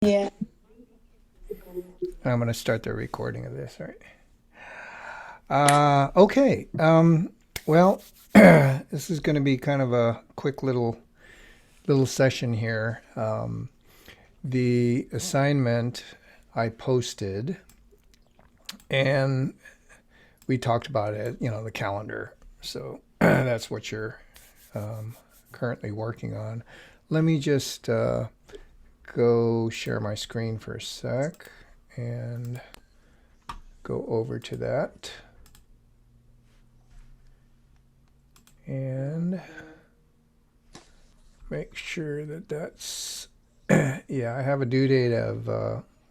Yeah. I'm going to start the recording of this, right? Okay. Well, this is going to be kind of a quick little session here. The assignment I posted, and we talked about it. The calendar. So that's what you're currently working on. Let me just go share my screen for a sec and go over to that. And make sure that that's yeah, I have a due date of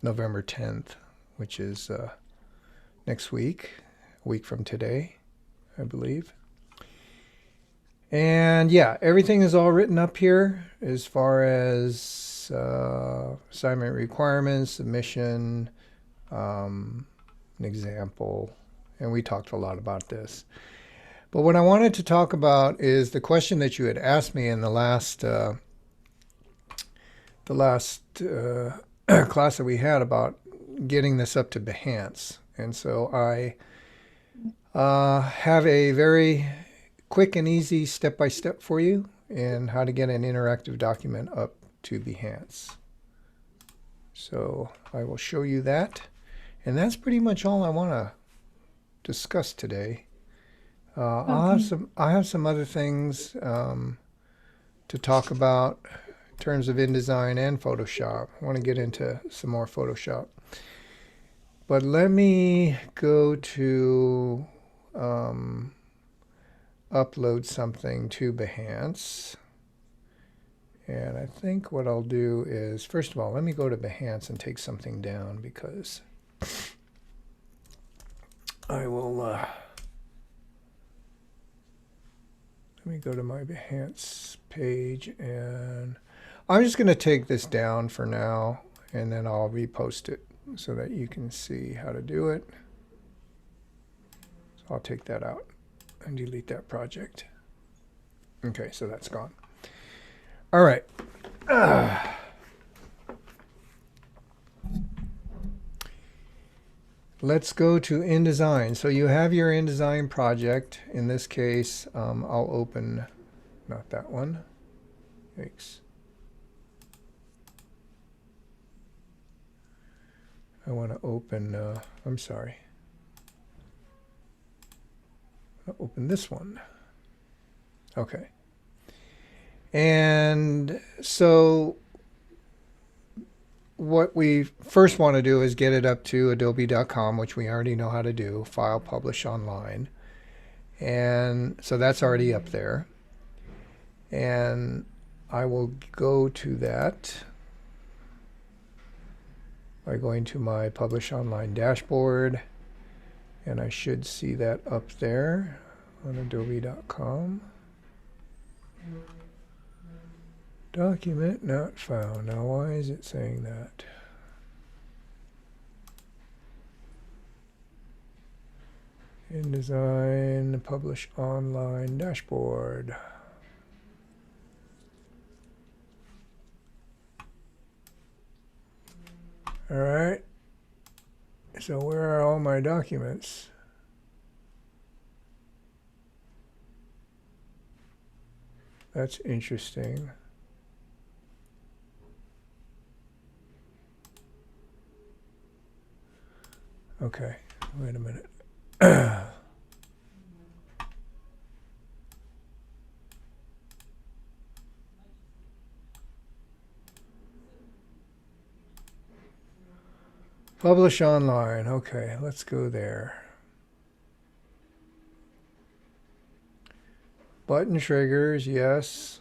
November 10th, which is next week, a week from today, I believe. And yeah, everything is all written up here as far as assignment requirements, submission, an example, and we talked a lot about this. But what I wanted to talk about is the question that you had asked me in the last class that we had about getting this up to Behance. And so I have a very quick and easy step-by-step for you in how to get an interactive document up to Behance. So I will show you that. And that's pretty much all I want to discuss today. Okay. I have some other things to talk about in terms of InDesign and Photoshop. I want to get into some more Photoshop. But let me go to upload something to Behance. And I think what I'll do is, first of all, let me go to Behance and take something down because I will, let me go to my Behance page and I'm just going to take this down for now and then I'll repost it so that you can see how to do it. So I'll take that out and delete that project. Okay, so that's gone. All right. Let's go to InDesign. So you have your InDesign project. In this case, I'll open, not that one. Yikes. I want to open, I'm sorry. I'll open this one. Okay. And so what we first want to do is get it up to adobe.com, which we already know how to do, file, publish online. And so that's already up there. And I will go to that by going to my publish online dashboard. And I should see that up there on adobe.com. Document not found. Now, why is it saying that? InDesign, publish online dashboard. All right. So where are all my documents? That's interesting. Okay, wait a minute. Publish online. Okay, let's go there. Button triggers, yes.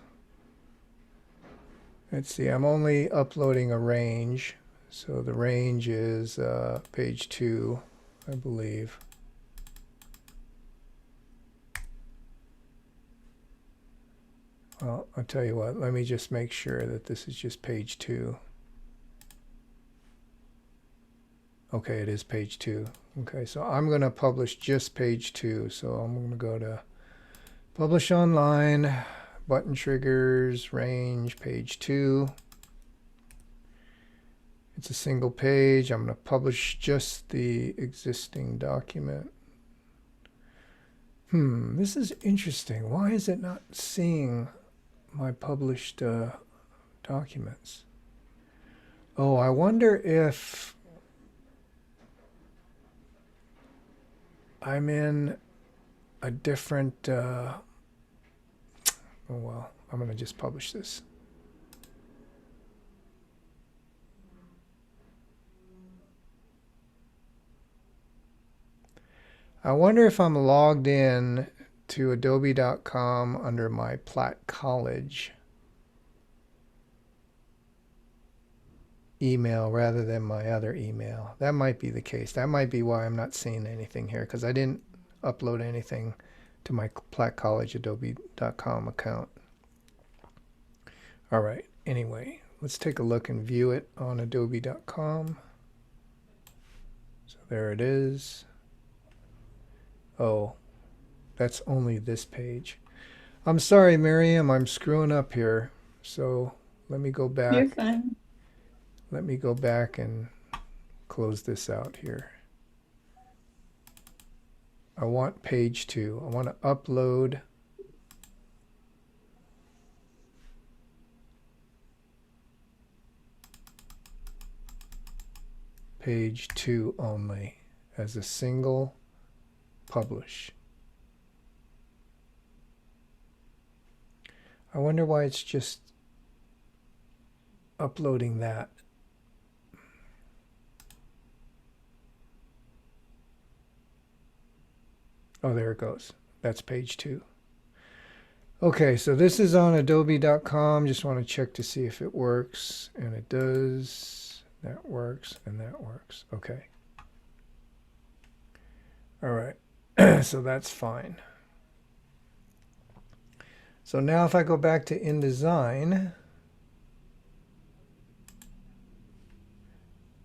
Let's see, I'm only uploading a range. So the range is page 2, I believe. Well, I'll tell you what, let me just make sure that this is just page 2. Okay, it is page 2. Okay, so I'm going to publish just page 2. So I'm going to go to publish online, button triggers, range, page 2. It's a single page. I'm going to publish just the existing document. This is interesting. Why is it not seeing my published documents? Oh, I wonder if I'm in a different, oh well, I'm going to just publish this. I wonder if I'm logged in to adobe.com under my Platt College email rather than my other email. That might be the case. That might be why I'm not seeing anything here, because I didn't upload anything to my Platt College adobe.com account. All right. Anyway, let's take a look and view it on adobe.com. So there it is. Oh, that's only this page. I'm sorry, Miriam, I'm screwing up here. So let me go back. You're fine. Let me go back and close this out here. I want page 2. I want to upload page 2 only as a single publish. I wonder why it's just uploading that. Oh, there it goes. That's page 2. Okay, so this is on adobe.com. Just want to check to see if it works. And it does. That works and that works. Okay. All right. So that's fine. So now if I go back to InDesign,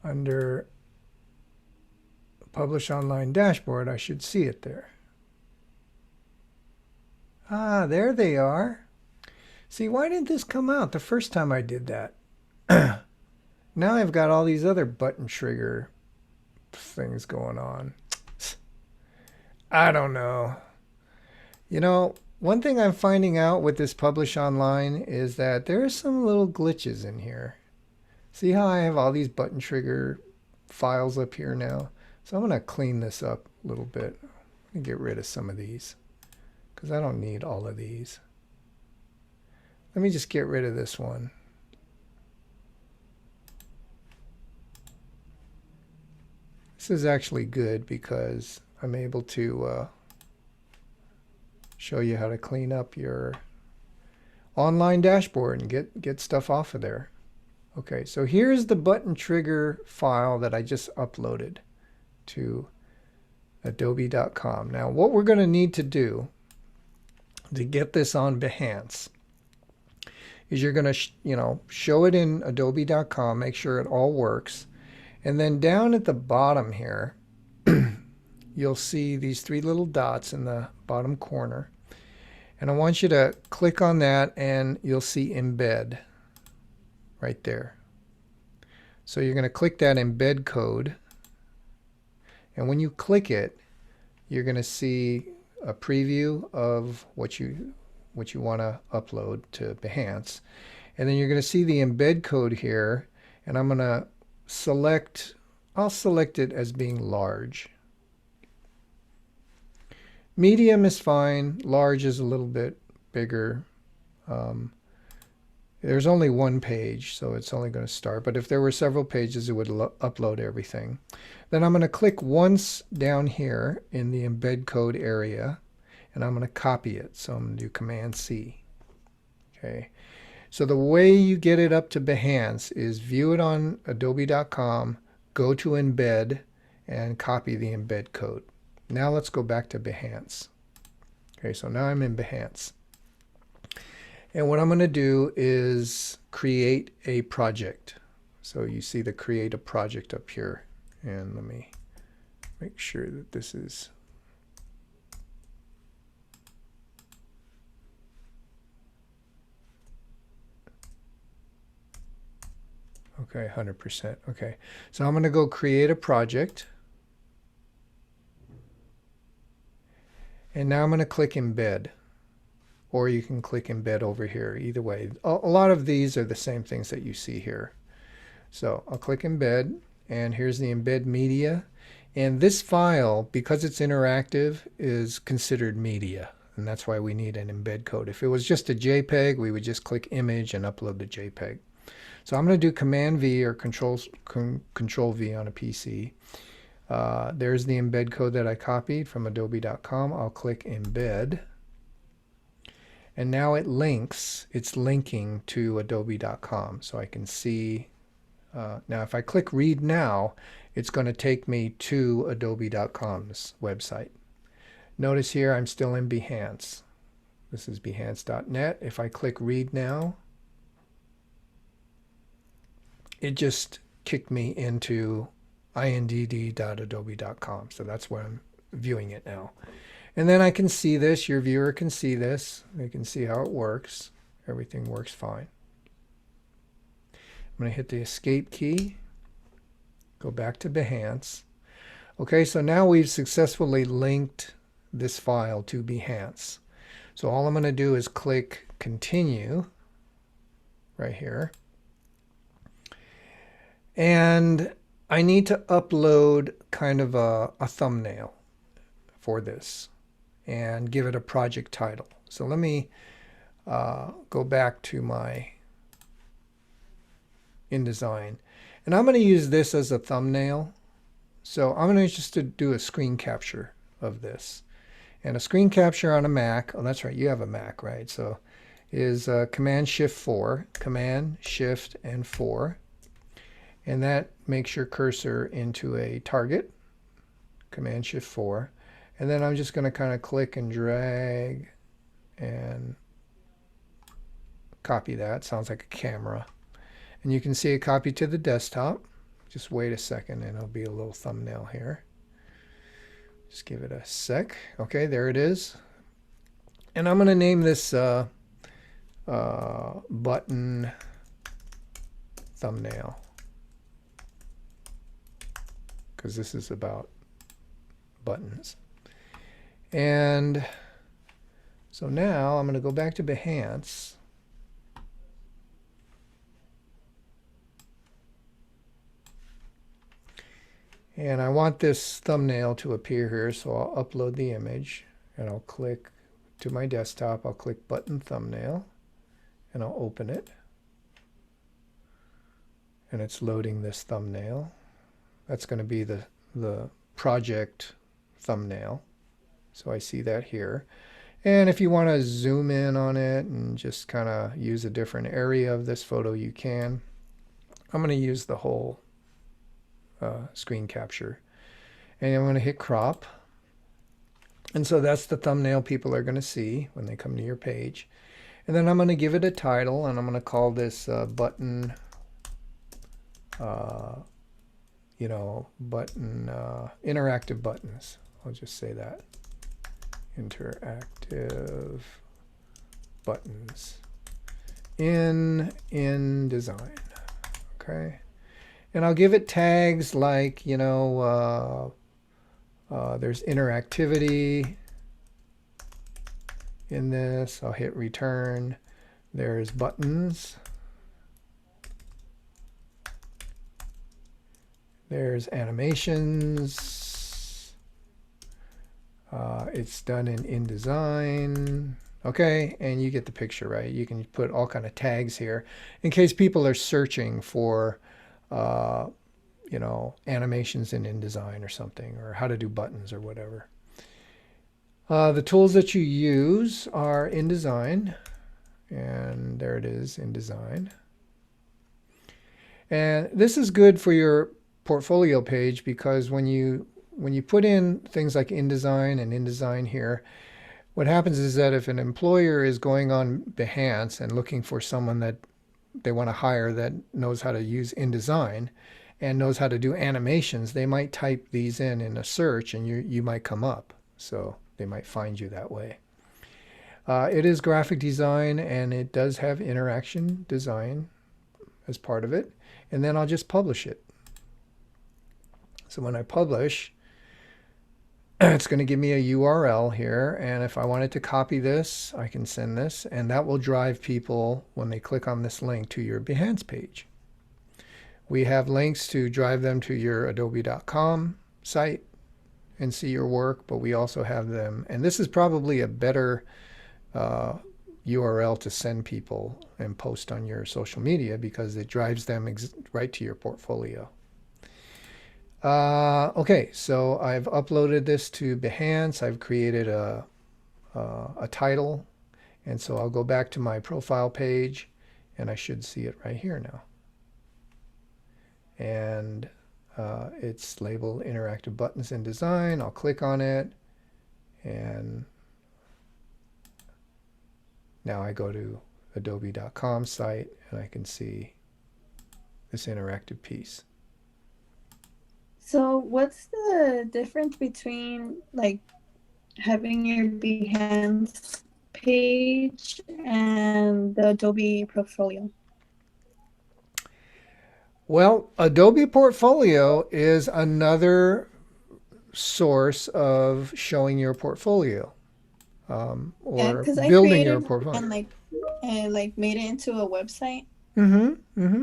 under Publish Online Dashboard, I should see it there. Ah, there they are. See, why didn't this come out the first time I did that? Now I've got all these other button trigger things going on. I don't know. You know, one thing I'm finding out with this Publish Online is that there are some little glitches in here. See how I have all these button trigger files up here now? So I'm going to clean this up a little bit and get rid of some of these, because I don't need all of these. Let me just get rid of this one. This is actually good because I'm able to show you how to clean up your online dashboard and get stuff off of there. Okay, so here's the button trigger file that I just uploaded to adobe.com. Now what we're going to need to do to get this on Behance is you're going to show it in adobe.com, make sure it all works, and then down at the bottom here you'll see these 3 little dots in the bottom corner, and I want you to click on that and you'll see embed right there. So you're going to click that embed code, and when you click it, you're going to see a preview of what you want to upload to Behance, and then you're going to see the embed code here, and I'm going to select, I'll select it as being large. Medium is fine, large is a little bit bigger. There's only one page, so it's only going to start, but if there were several pages, it would upload everything. Then I'm going to click once down here in the embed code area, and I'm going to copy it. So I'm going to do Command C. Okay. So the way you get it up to Behance is view it on adobe.com, go to embed, and copy the embed code. Now let's go back to Behance. Okay, so now I'm in Behance. And what I'm going to do is create a project. So you see the create a project up here. And let me make sure that this is Okay, 100%. Okay, so I'm going to go create a project. And now I'm going to click embed. Or you can click embed over here. Either way. A lot of these are the same things that you see here. So I'll click embed. And here's the embed media. And this file, because it's interactive, is considered media. And that's why we need an embed code. If it was just a JPEG, we would just click image and upload the JPEG. So I'm going to do Command V or Control V on a PC. There's the embed code that I copied from adobe.com. I'll click embed. And now it links. It's linking to adobe.com. So I can see. Now if I click read now, it's going to take me to adobe.com's website. Notice here I'm still in Behance. This is behance.net. If I click read now, it just kicked me into indd.adobe.com. So that's where I'm viewing it now. And then I can see this. Your viewer can see this. They can see how it works. Everything works fine. I'm going to hit the escape key. Go back to Behance. Okay, so now we've successfully linked this file to Behance. So all I'm going to do is click continue right here. And I need to upload kind of a thumbnail for this and give it a project title. So let me go back to my InDesign. And I'm going to use this as a thumbnail. So I'm going to just do a screen capture of this. And a screen capture on a Mac, oh that's right, you have a Mac, right? So is Command Shift 4, Command Shift and 4. And that makes your cursor into a target, Command Shift 4. And then I'm just going to kind of click and drag and copy that. Sounds like a camera. And you can see it copied to the desktop. Just wait a second and it'll be a little thumbnail here. Just give it a sec. Okay, there it is. And I'm going to name this button thumbnail, because this is about buttons. And so now I'm going to go back to Behance. And I want this thumbnail to appear here, so I'll upload the image and I'll click to my desktop. I'll click button thumbnail and I'll open it. And it's loading this thumbnail. That's going to be the project thumbnail. So I see that here. And if you want to zoom in on it and just kind of use a different area of this photo, you can. I'm going to use the whole screen capture. And I'm going to hit crop. And so that's the thumbnail people are going to see when they come to your page. And then I'm going to give it a title, and I'm going to call this button, interactive buttons. I'll just say that. Interactive buttons in InDesign. Okay. And I'll give it tags like, there's interactivity in this. I'll hit return. There's buttons. There's animations. It's done in InDesign. Okay, and you get the picture, right? You can put all kind of tags here in case people are searching for animations in InDesign or something, or how to do buttons or whatever. The tools that you use are InDesign, and there it is, InDesign. And this is good for your portfolio page, because when you put in things like InDesign and InDesign here, what happens is that if an employer is going on Behance and looking for someone that they want to hire that knows how to use InDesign and knows how to do animations, they might type these in a search, and you might come up. So they might find you that way. It is graphic design, and it does have interaction design as part of it. and then I'll just publish it. So when I publish, it's going to give me a URL here, and if I wanted to copy this, I can send this, and that will drive people, when they click on this link, to your Behance page. We have links to drive them to your adobe.com site and see your work, but we also have them, and this is probably a better URL to send people and post on your social media, because it drives them right to your portfolio. Okay, so I've uploaded this to Behance. I've created a title, and so I'll go back to my profile page, and I should see it right here now. And it's labeled Interactive Buttons in Design. I'll click on it, and now I go to adobe.com site, and I can see this interactive piece. So what's the difference between like having your Behance page and the Adobe portfolio? Well, Adobe Portfolio is another source of showing your portfolio, Yeah, or because I building your created portfolio. and like made it into a website. Mm-hmm. Mm-hmm.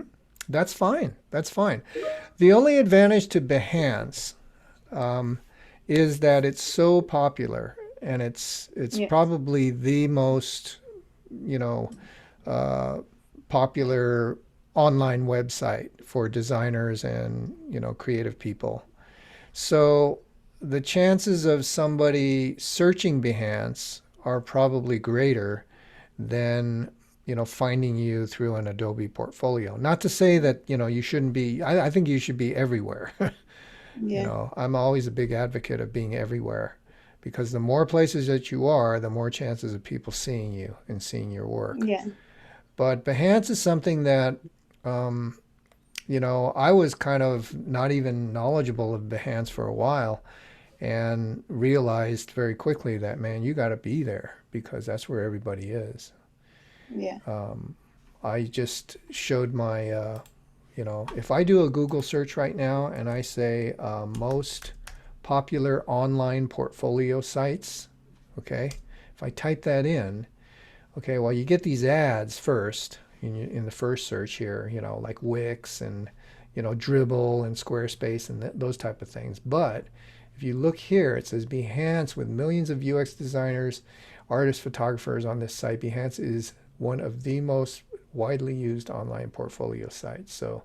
That's fine. That's fine. The only advantage to Behance is that it's so popular, and it's Yeah. probably the most, you know, popular online website for designers and, creative people. So the chances of somebody searching Behance are probably greater than, finding you through an Adobe portfolio. Not to say that, you shouldn't be. I think you should be everywhere. Yeah. I'm always a big advocate of being everywhere, because the more places that you are, the more chances of people seeing you and seeing your work. Yeah. But Behance is something that, I was kind of not even knowledgeable of Behance for a while, and realized very quickly that, man, you got to be there, because that's where everybody is. Yeah. I just showed my, if I do a Google search right now and I say most popular online portfolio sites, okay, if I type that in, okay, well, you get these ads first in the first search here, like Wix and, Dribble and Squarespace and those type of things. But if you look here, it says Behance with millions of UX designers, artists, photographers on this site. Behance is one of the most widely used online portfolio sites. So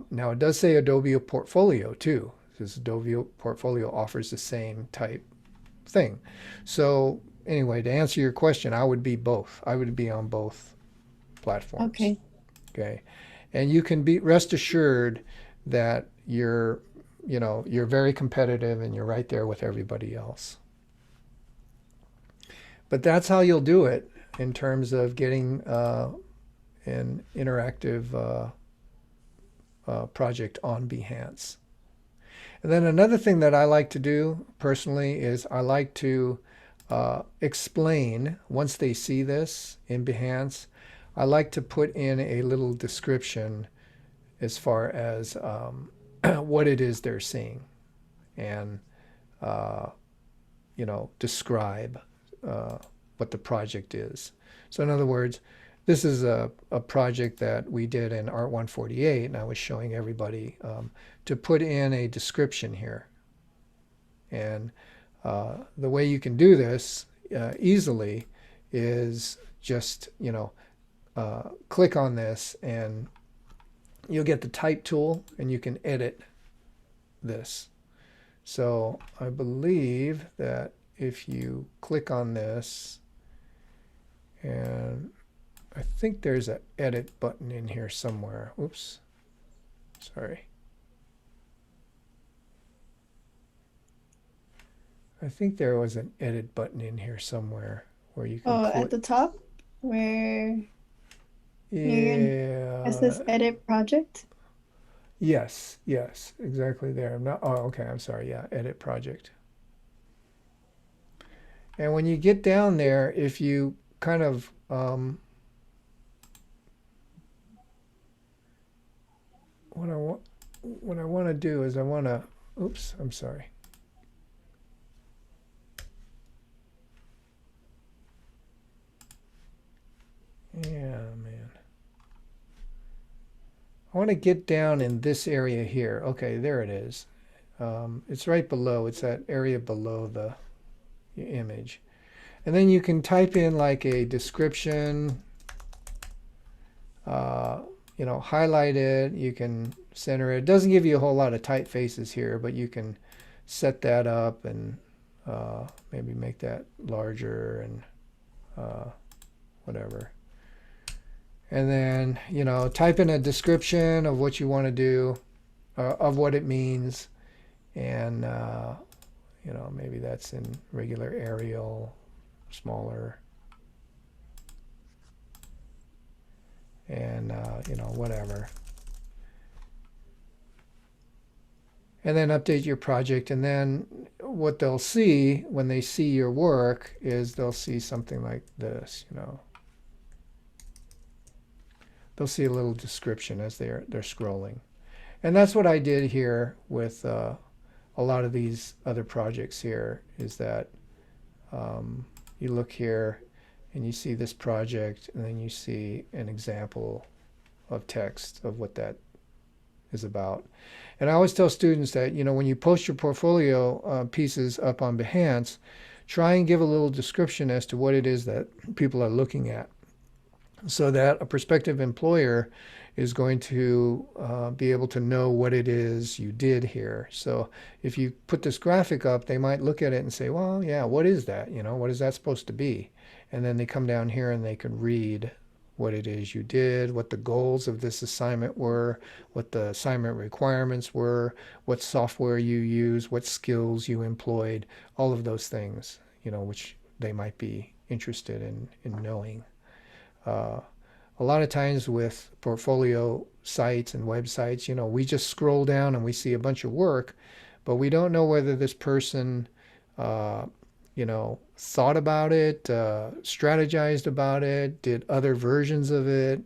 now it does say Adobe Portfolio too, because Adobe Portfolio offers the same type thing. So anyway, to answer your question, I would be both. I would be on both platforms. Okay. Okay, and you can be rest assured that you're very competitive, and you're right there with everybody else. But that's how you'll do it in terms of getting an interactive project on Behance. And then another thing that I like to do personally is I like to explain, once they see this in Behance, I like to put in a little description as far as what it is they're seeing, and describe what the project is. So in other words, this is a project that we did in Art 148, and I was showing everybody to put in a description here. And the way you can do this easily is just, click on this, and you'll get the type tool, and you can edit this. So I believe that if you click on this, and I think there's an edit button in here somewhere. Oops, sorry. I think there was an edit button in here somewhere where you can Oh, click. at the top where it says Yeah. edit project. Yes, exactly there. I'm not. Oh, okay. I'm sorry. Yeah, edit project. And when you get down there, if you kind of what I want to do is I want to, oops, I'm sorry. Yeah, man. I want to get down in this area here. Okay, there it is. It's right below. It's that area below the image. And then you can type in like a description, highlight it. You can center it. It doesn't give you a whole lot of typefaces here, but you can set that up and maybe make that larger and whatever. And then, type in a description of what you want to do, of what it means. And, maybe that's in regular Arial, smaller. And, whatever. And then update your project. And then what they'll see when they see your work is they'll see something like this, They'll see a little description as they're scrolling. And that's what I did here with a lot of these other projects here, is that you look here and you see this project, and then you see an example of text of what that is about. And I always tell students that, when you post your portfolio pieces up on Behance, try and give a little description as to what it is that people are looking at, so that a prospective employer is going to be able to know what it is you did here. So if you put this graphic up, they might look at it and say, well, yeah, what is that? What is that supposed to be? And then they come down here and they can read what it is you did, what the goals of this assignment were, what the assignment requirements were, what software you use, what skills you employed, all of those things, which they might be interested in knowing. A lot of times with portfolio sites and websites, we just scroll down and we see a bunch of work, but we don't know whether this person, thought about it, strategized about it, did other versions of it.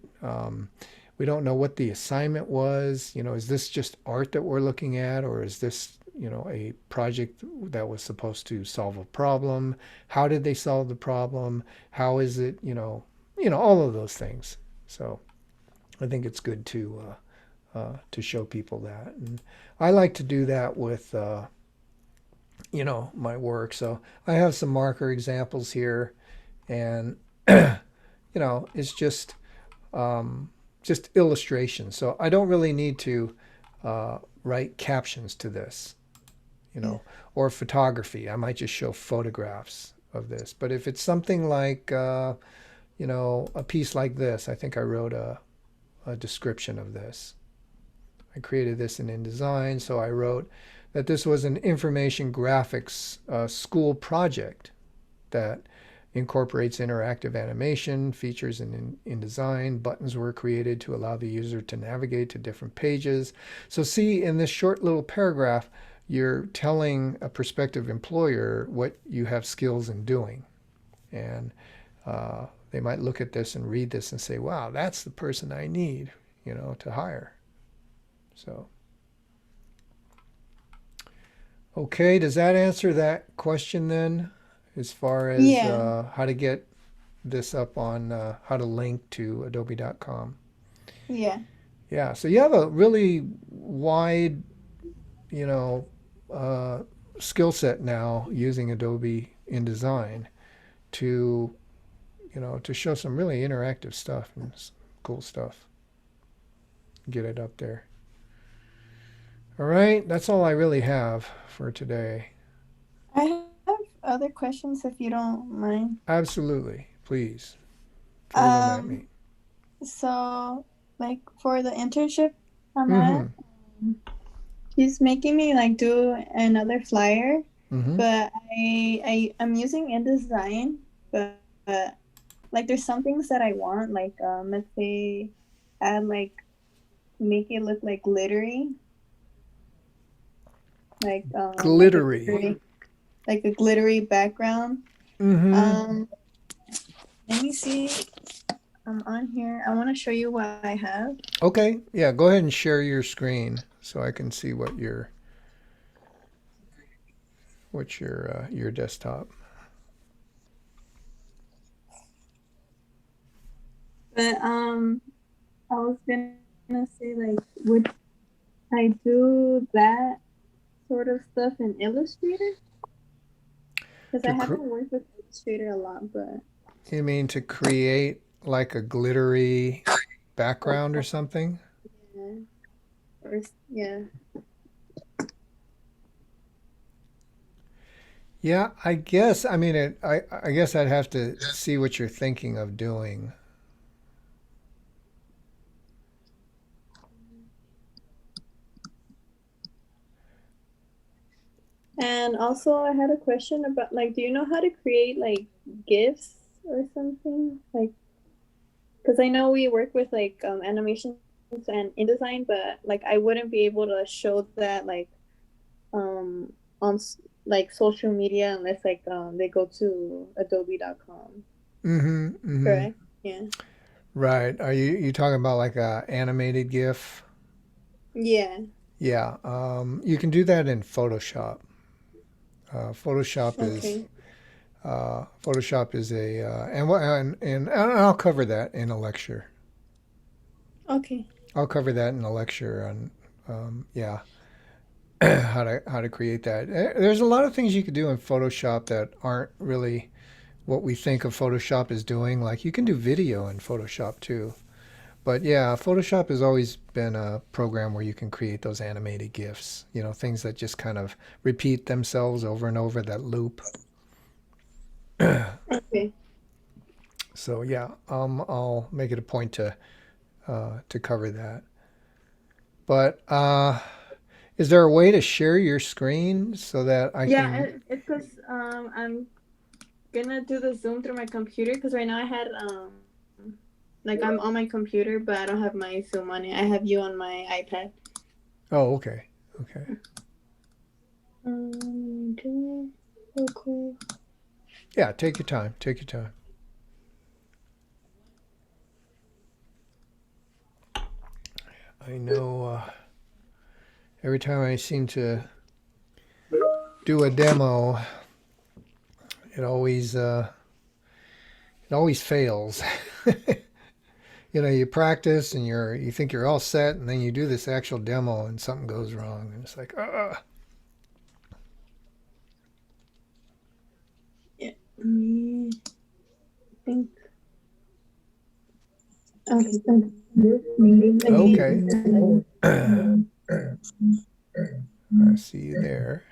We don't know what the assignment was. Is this just art that we're looking at, or is this, a project that was supposed to solve a problem? How did they solve the problem? How is it, all of those things. So I think it's good to show people that. And I like to do that with, my work. So I have some marker examples here, and, it's just illustration. So I don't really need to write captions to this, or photography. I might just show photographs of this. But if it's something like, a piece like this, I think I wrote a description of this. I created this in InDesign, so I wrote that this was an information graphics school project that incorporates interactive animation features in InDesign. Buttons were created to allow the user to navigate to different pages. So see, in this short little paragraph, you're telling a prospective employer what you have skills in doing. And they might look at this and read this and say, wow, that's the person I need, to hire. So, okay, does that answer that question then, as far as how to get this up on, how to link to adobe.com? Yeah. Yeah, so you have a really wide, skill set now using Adobe InDesign to to show some really interactive stuff and cool stuff. Get it up there. All right, that's all I really have for today. I have other questions if you don't mind. Absolutely, please. Throw them at me. So, like for the internship I'm at, he's making me like do another flyer, but I'm using InDesign, but like there's some things that I want, like let's say add make it look like glittery, like glittery, like a glittery background. Let me see. I'm on here. I want to show you what I have. Okay, yeah, go ahead and share your screen so I can see your desktop. But I was gonna say like, would I do that sort of stuff in Illustrator? Because I To cr- haven't worked with Illustrator a lot, but you mean to create like a glittery background or something? yeah, or yeah. Yeah, I guess. I mean, I guess I'd have to see what you're thinking of doing. And also, I had a question about like, do you know how to create like GIFs or something? Like, because I know we work with like animations and InDesign, but like I wouldn't be able to show that like um on like social media unless like they go to adobe.com. Mm-hmm. Mm-hmm. Correct? Yeah. Right. Are you talking about like a animated GIF? Yeah. Yeah. You can do that in Photoshop. Okay. Photoshop is a and I'll cover that in a lecture. Okay. I'll cover that in a lecture on yeah how to create that. There's a lot of things you could do in Photoshop that aren't really what we think of Photoshop as doing. Like you can do video in Photoshop too. But yeah, Photoshop has always been a program where you can create those animated GIFs. You know, things that just kind of repeat themselves over and over, that loop. Okay. So yeah, I'll make it a point to cover that. But is there a way to share your screen so that I Yeah, can? it's because I'm gonna do the Zoom through my computer because right now I had like I'm on my computer but I don't have my Zoom on it. I have you on my iPad. Oh, okay, okay. So cool. Yeah, take your time. Take your time. I know. Every time I seem to do a demo, it always it always fails. You know, you practice and you think you're all set, and then you do this actual demo and something goes wrong, and it's like, Yeah. I think okay. So this meeting. okay. I see you there.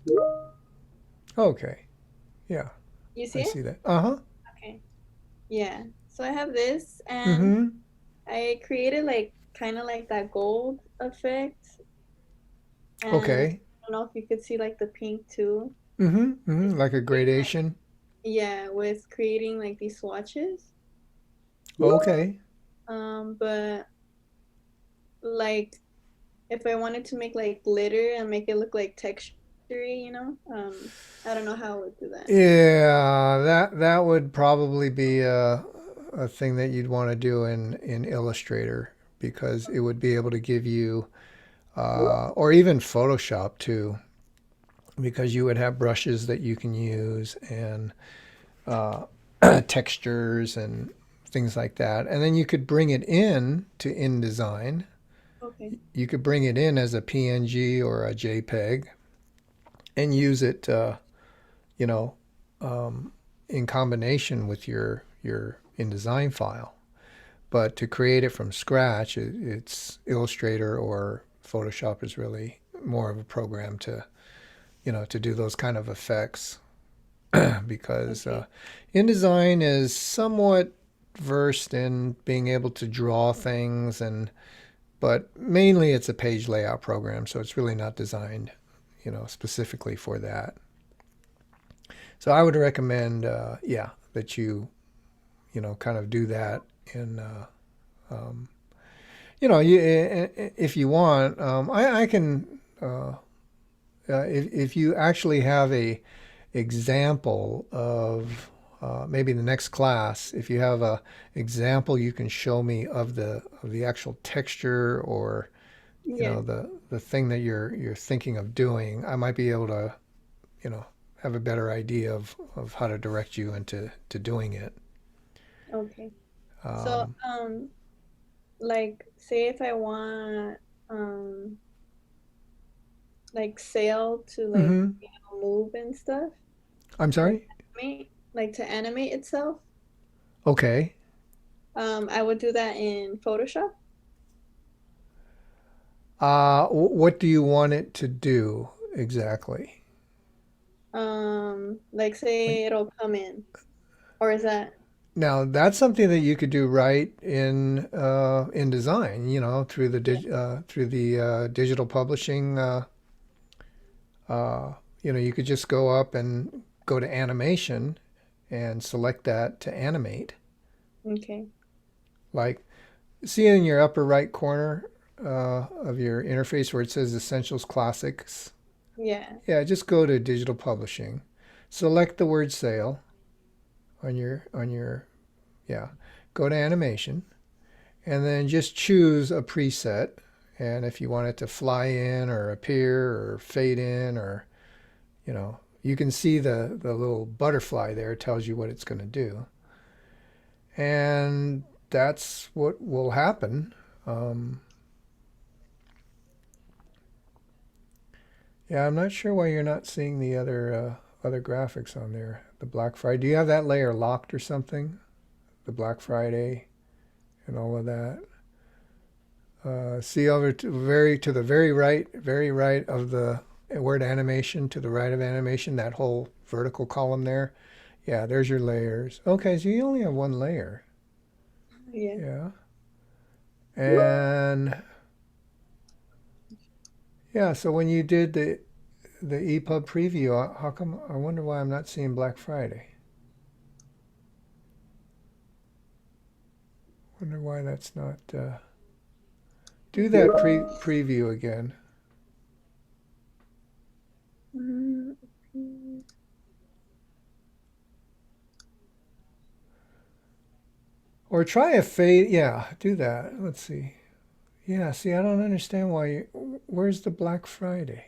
Okay. Okay. Yeah, You see I it? see that. Uh huh. Okay. Yeah. So I have this, and Mm-hmm. I created like kind of like that gold effect, and Okay. I don't know if you could see like the pink too. Mm-hmm. Mm-hmm. Like a gradation. Yeah, with creating like these swatches. Okay. But like if I wanted to make like glitter and make it look like textury, I don't know how I would do that. Yeah, that would probably be a thing that you'd want to do in Illustrator because it would be able to give you, or even Photoshop too, because you would have brushes that you can use and uh, textures and things like that. And then you could bring it in to InDesign. Okay. You could bring it in as a PNG or a JPEG and use it, you know, um, in combination with your InDesign file. But to create it from scratch, it's Illustrator or Photoshop is really more of a program to to do those kind of effects because Okay. InDesign is somewhat versed in being able to draw things but mainly it's a page layout program, so it's really not designed specifically for that. So I would recommend yeah, that you kind of do that in um, if you want, I can if you actually have a example of maybe the next class, if you have a example you can show me of the actual texture or Yeah. the thing that you're thinking of doing, I might be able to have a better idea of how to direct you into to doing it. Okay. So, Um, like, say if I want, um, like, sail to like mhm. move and stuff, I'm like sorry. like to animate itself, Okay. I would do that in Photoshop. What do you want it to do exactly? Like say it'll come in, or is that Now that's something that you could do right in InDesign, through the yeah? digital publishing. Uh, you could just go up and go to animation and select that to animate. Okay. Like, see in your upper right corner of your interface where it says Essentials Classics. Yeah. Yeah, just go to digital publishing, select the word sale on your yeah, go to animation, and then just choose a preset. And if you want it to fly in or appear or fade in, or you can see the little butterfly there tells you what it's going to do, and that's what will happen. Um, yeah, I'm not sure why you're not seeing the other graphics on there. The Black Friday. Do you have that layer locked or something? The Black Friday and all of that. See over to the very right of the word animation, to the right of animation, that whole vertical column there. Yeah, there's your layers. Okay, so you only have one layer. Yeah. Yeah. And yeah, so when you did the EPUB preview, how come, I wonder why I'm not seeing Black Friday. Wonder why that's not do that preview again. Mm, Or try a fade. Yeah, do that. Let's see. Yeah, see, I don't understand why where's the Black Friday?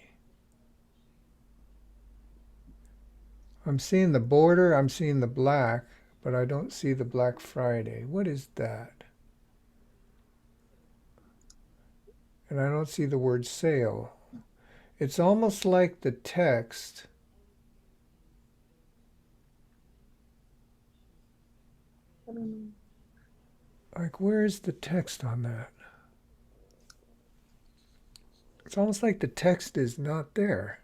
I'm seeing the border, I'm seeing the black, but I don't see the Black Friday. What is that? And I don't see the word sale. It's almost like the text. I don't know. Like, where's the text on that? It's almost like the text is not there.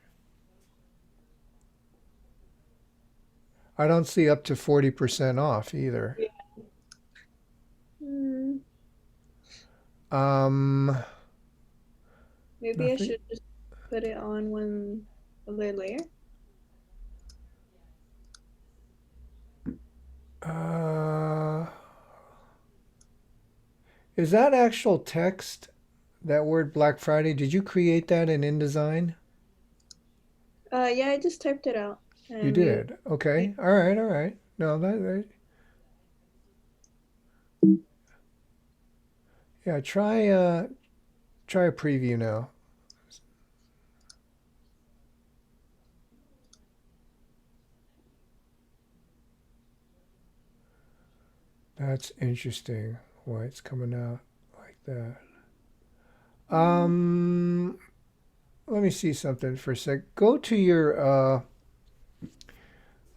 I don't see up to 40% off either. Yeah. Mm, Um, maybe I nothing. should just put it on one other layer. Uh, is that actual text? That word Black Friday? Did you create that in InDesign? Yeah, I just typed it out You and we. did. Okay. All right. All right. No, yeah. Try a preview now. That's interesting. Why it's coming out like that. Mm, Um, Let me see something for a sec. Go to your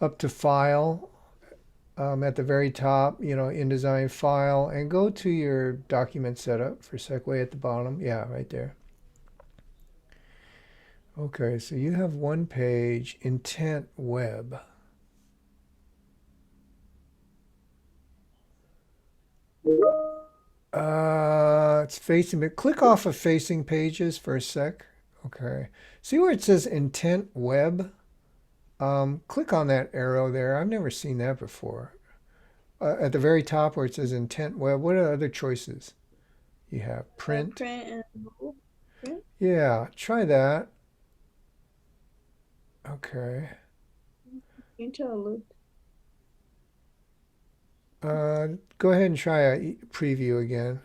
up to file at the very top, InDesign file, and go to your document setup for a sec, way at the bottom. Yeah, right there. Okay, so you have one page, intent web. It's facing, but click off of facing pages for a sec. Okay. See where it says intent web? Click on that arrow there. I've never seen that before. At the very top where it says intent web, what are other choices you have? Print. print and move. Print. Yeah, try that. Okay. Interlude. Go ahead and try a preview again.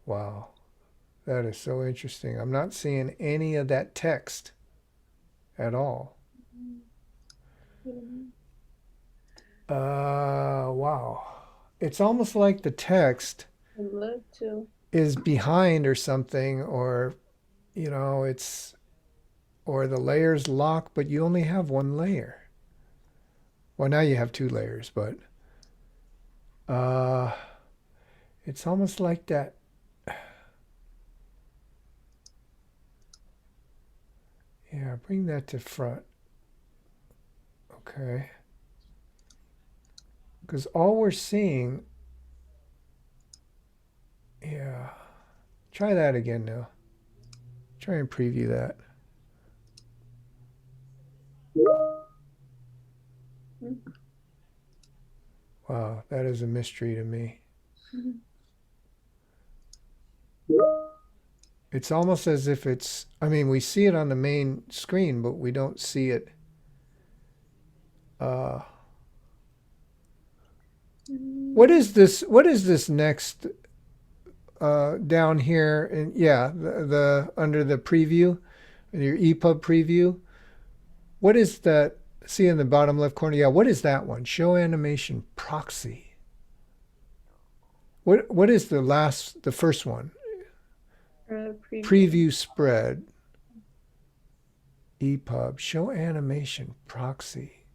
Wow, that is so interesting. I'm not seeing any of that text at all. Wow. It's almost like the text Look too. is behind or something, or, it's, or the layers lock, but you only have one layer. Well, now you have two layers, but uh, it's almost like that. Yeah, bring that to front. Okay. Because all we're seeing, yeah. Try that again now. Try and preview that. Wow, that is a mystery to me. It's almost as if I mean, we see it on the main screen, but we don't see it. What is this? What is this next down here? And yeah, the under the preview, your EPUB preview. What is that? See in the bottom left corner? Yeah, what is that one? Show animation proxy. What is the first one? Preview spread. EPUB, show animation proxy.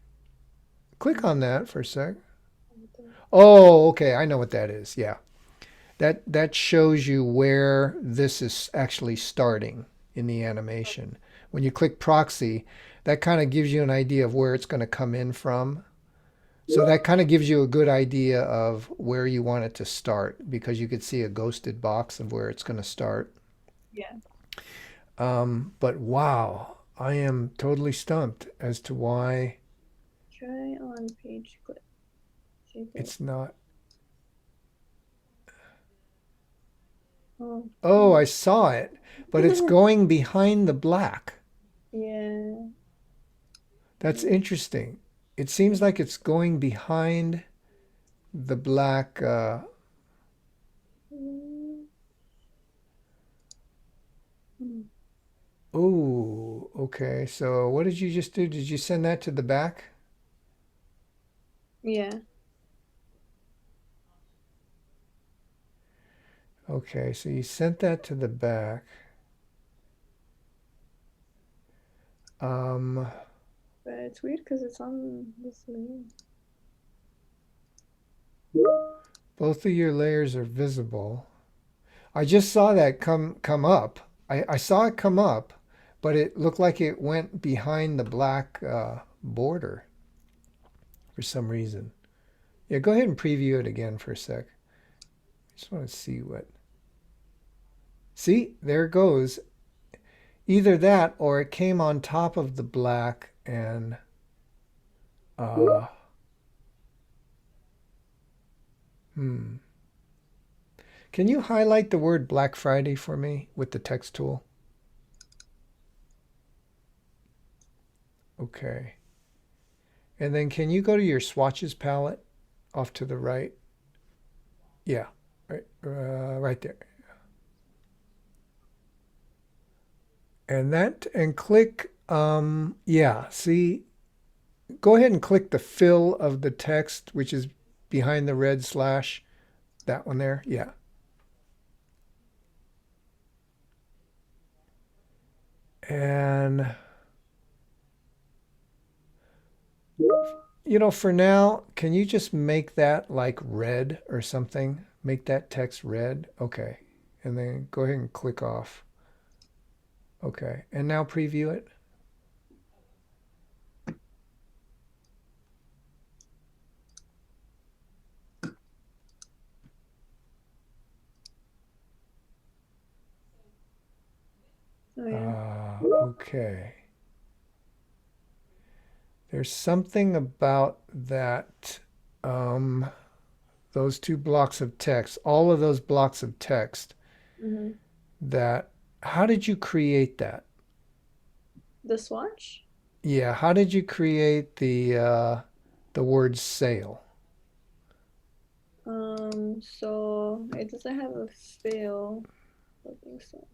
Click on that for a sec. Oh, okay, I know what that is. Yeah. That shows you where this is actually starting in the animation. When you click proxy, that kind of gives you an idea of where it's going to come in from. So that kind of gives you a good idea of where you want it to start, because you could see a ghosted box of where it's going to start. Yeah. But wow, I am totally stumped as to why Try on page clip. it's not. Oh, I saw it, but it's going behind the black. yeah. That's interesting. It seems like it's going behind the black. Oh, okay. So what did you just do? Did you send that to the back? Yeah. Okay, so you sent that to the back. But it's weird because it's on this layer. Both of your layers are visible. I just saw that come up. I saw it come up, but it looked like it went behind the black border for some reason. Yeah, go ahead and preview it again for a sec. I just want to see what. See, there it goes. Either that or it came on top of the black and Can you highlight the word Black Friday for me with the text tool? Okay. And then can you go to your swatches palette off to the right? Yeah, right there. And click, yeah, see, go ahead and click the fill of the text, which is behind the red slash, that one there, yeah. And, for now, can you just make that like red or something? Make that text red? Okay. And then go ahead and click off. Okay. And now preview it. Oh, yeah. Okay. There's something about that, those two blocks of text, all of those blocks of text that, how did you create that? The swatch? Yeah, how did you create the word sale? So it doesn't have a fill. I think so.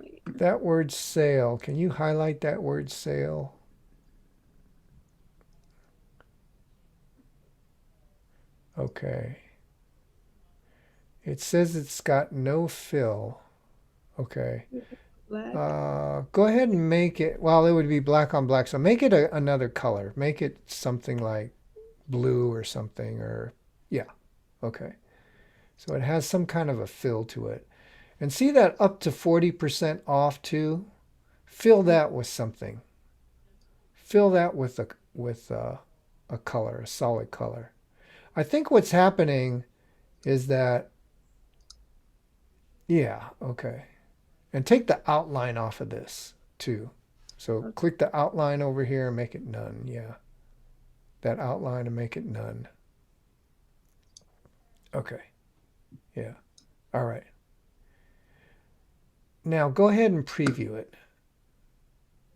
Wait. That word sale, can you highlight that word sale? Okay. It says it's got no fill. Okay. Black. Go ahead and make it, well, it would be black on black. So make it another color. Make it something like blue or something, or yeah. Okay. So it has some kind of a fill to it. And see that up to 40% off too? Fill that with something. Fill that with a color, a solid color. I think what's happening is that, yeah, okay. And take the outline off of this too. So Okay. click the outline over here and make it none. Yeah. That outline and make it none. Okay. Yeah. All right. Now go ahead and preview it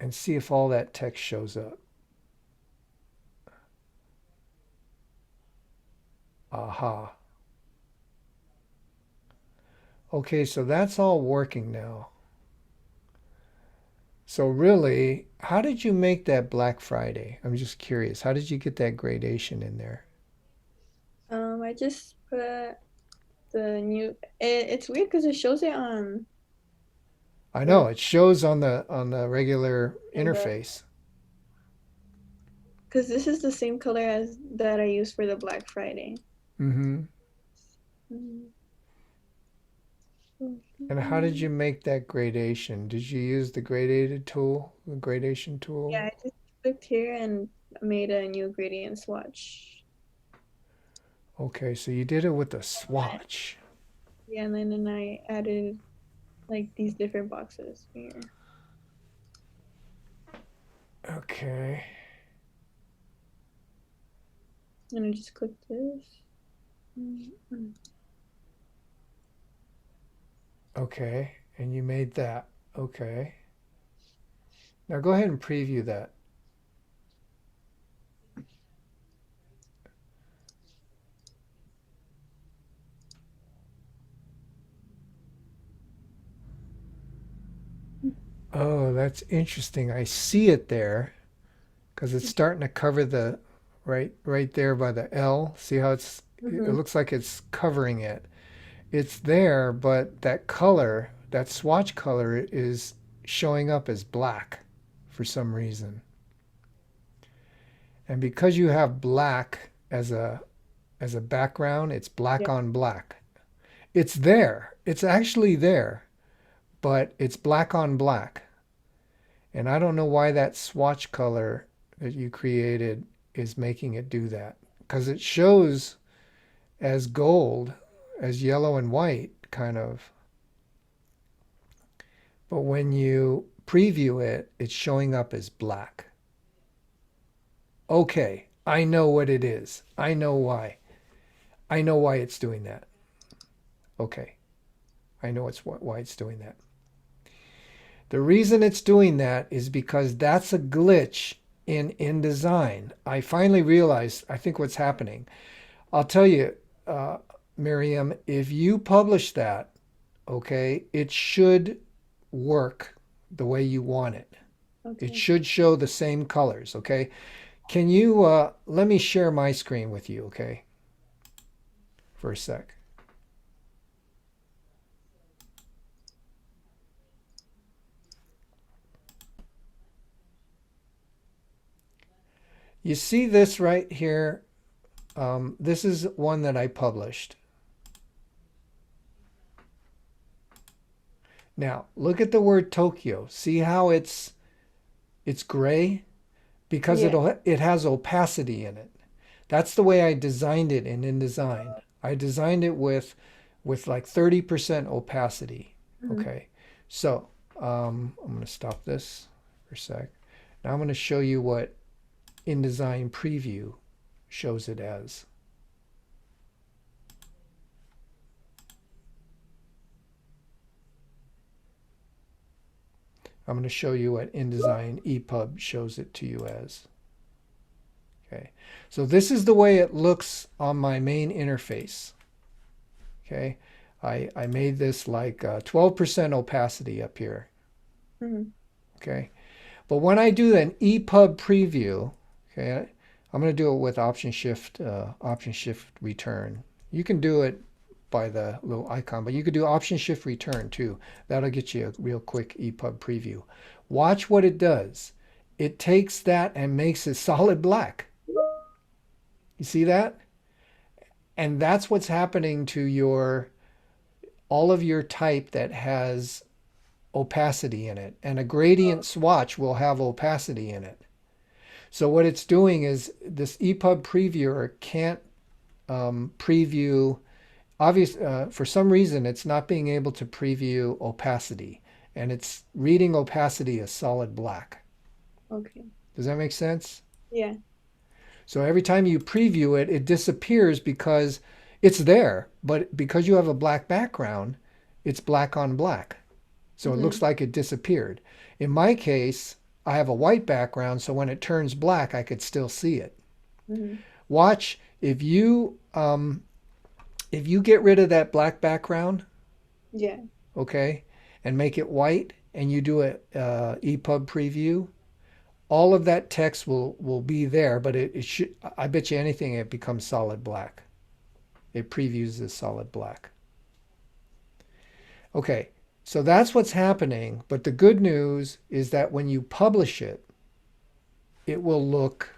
and see if all that text shows up. Aha. Okay, so that's all working now. So really, how did you make that Black Friday? I'm just curious. How did you get that gradation in there? I just put the new. It's weird because it shows it on I know the it shows on the regular and the interface. because this is the same color as that I used for the Black Friday. Mm-hmm. Mm-hmm. And how did you make that gradation? Did you use the gradated tool, the gradation Yeah, tool? I just clicked here and made a new gradient swatch. Okay, so you did it with a swatch. Yeah, and then I added like these different boxes here. Okay. And I just clicked this. Mm-hmm. Okay, and you made that. Okay. Now go ahead and preview that. Oh, that's interesting. I see it there because it's starting to cover the right there by the L. See how it Mm-hmm. looks like it's covering it. It's there, but that color, that swatch color is showing up as black for some reason. And because you have black as a background, it's black Yeah. on black. It's there. It's actually there, but it's black on black. And I don't know why that swatch color that you created is making it do that. Because it shows as gold, as yellow and white, kind of. But when you preview it, it's showing up as black. Okay, I know what it is. I know why. I know why it's doing that. Okay, I know why it's doing that. The reason it's doing that is because that's a glitch in InDesign. I finally realized, I think, what's happening. I'll tell you, uh, Miriam, if you publish that, okay, it should work the way you want it. It Okay. should show the same colors, okay? Can you, let me share my screen with you, okay, for a sec. You see this right here? This is one that I published. Now, look at the word Tokyo. See how it's gray? Because Yeah. it has opacity in it. That's the way I designed it in InDesign. I designed it with like 30% opacity. Mm-hmm. Okay, so I'm going to stop this for a sec. Now I'm going to show you what InDesign Preview shows it as. I'm going to show you what InDesign EPUB shows it to you as. Okay, so this is the way it looks on my main interface. Okay, I made this like 12% opacity up here. Mm-hmm. Okay, but when I do an EPUB preview, okay, I'm going to do it with Option Shift Return. You can do it by the little icon, but you could do Option Shift Return too. That'll get you a real quick EPUB preview. Watch what it does. It takes that and makes it solid black. You see that? And that's what's happening to all of your type that has opacity in it. And a gradient swatch will have opacity in it. So what it's doing is this EPUB previewer can't preview, for some reason it's not being able to preview opacity, and it's reading opacity as solid black. Okay. Does that make sense? Yeah. So every time you preview it, it disappears because it's there, but because you have a black background, it's black on black. So it looks like it disappeared. In my case, I have a white background, so when it turns black, I could still see it. Mm-hmm. Watch, if you get rid of that black background, Yeah. okay, and make it white, and you do a EPUB preview, all of that text will be there, but it should, I bet you anything, it becomes solid black. It previews as solid black. Okay, so that's what's happening, but the good news is that when you publish it, it will look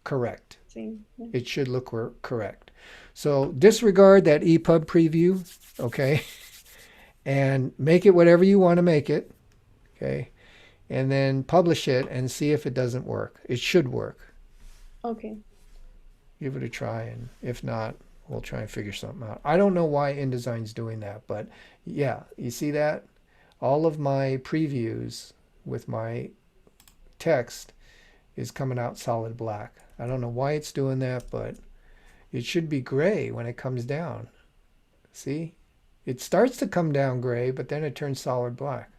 correct. Same. Yeah. It should look correct. So disregard that EPUB preview, okay, and make it whatever you want to make it, okay, and then publish it and see if it doesn't work. It should work. Okay. Give it a try, and if not, we'll try and figure something out. I don't know why InDesign's doing that, but yeah, you see that? All of my previews with my text is coming out solid black. I don't know why it's doing that, but it should be gray when it comes down. See? It starts to come down gray, but then it turns solid black.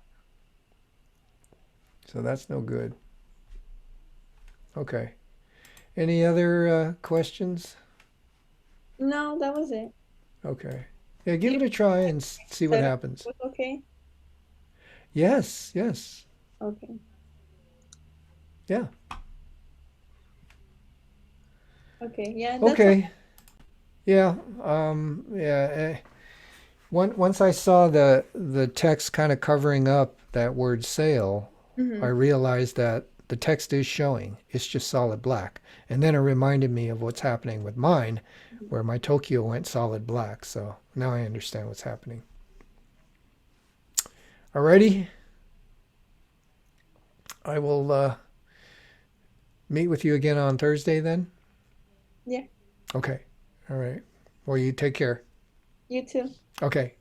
So that's no good. Okay. Any other questions? No, that was it. Okay. Yeah, give it a try and see what happens. Okay. Yes, yes. Okay. Yeah. Okay. Yeah. That's Okay. Yeah. Yeah. Once I saw the text kind of covering up that word sale, I realized that the text is showing. It's just solid black. And then it reminded me of what's happening with mine, where my Tokyo went solid black. So now I understand what's happening. Alrighty. I will meet with you again on Thursday then? Yeah. Okay. All right. Well, you take care. You too. Okay.